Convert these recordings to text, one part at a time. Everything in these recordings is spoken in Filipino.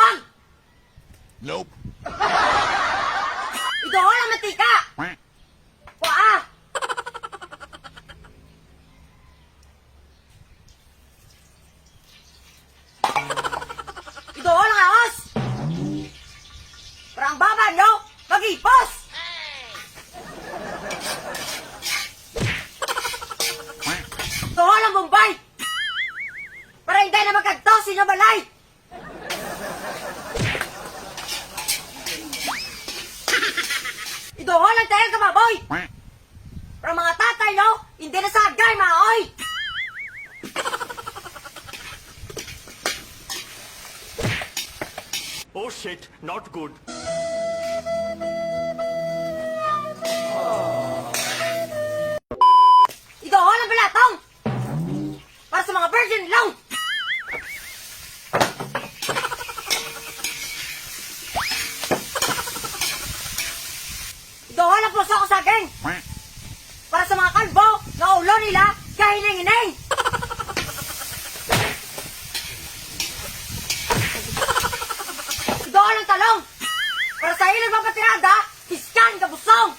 bawang! Nope. Idohol ang mantika! Paa! Idohol ang ahos! Para ang baba nyo, mag-ipos! Idohol ang Bombay! Para hindi na magkagto sinyo balay! Idohol ang tayo kamaboy! Para mga tatay no, hindi na sagay maoy! Oh shit, not good. Idohol ang balatong! Para sa mga virgin long! Idohol ang puso ko saging! Para sa mga kalbo na ulo nila kahiling-hining! Idohol ang talong! Para sa ilang mga patirada, iskan kabusong!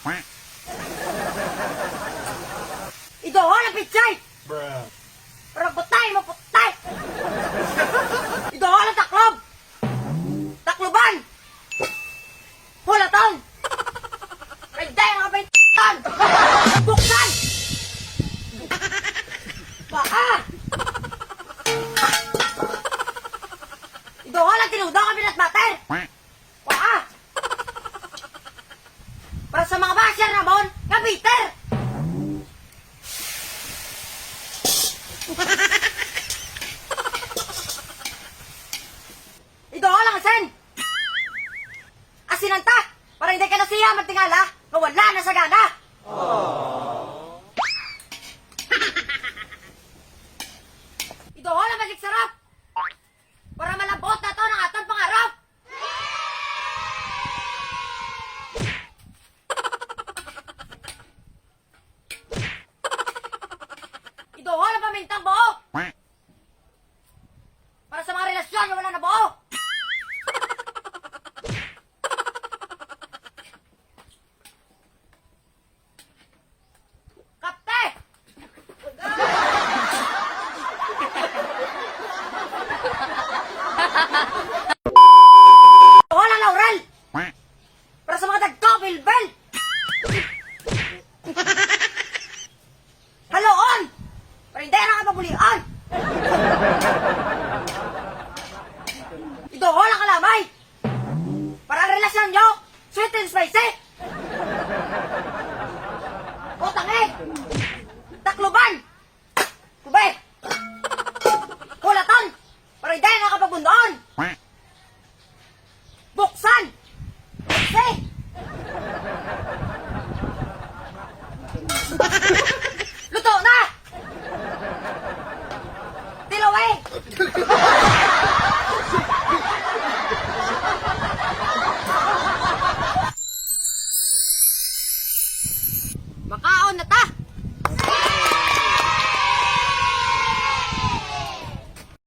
Idohol ang pitsay! Para butay mo putay! Idohol ang taklob! Takloban! Hulaton! Pwede mga pintan! Buksan! Baka! Idohol ang tinudong ang pinatmater! Baka! Para sa mga basya Ramon, kapiter! Idohol ang asin! Asinanta! Para hindi ka na siya magtingala na wala na sa gana! Idohol ang magic sarap! Para malabot na to ng atong pangarap! Idohol ang pamintang buo! Para sa mga relasyon na wala na buo! Kapte! Idohol ang laurel! Para sa mga dagko, bilbel! Haloon! Para hindi na kapabulian! Idohol ang kalamay! Para ang relasyon nyo, sweet and spicy! Utang eh! Takluban! Kube! Hulaton! Para hindi na kapabundoon! Buksan! Bukse! Luto na! Tilaw eh! Makaon na ta!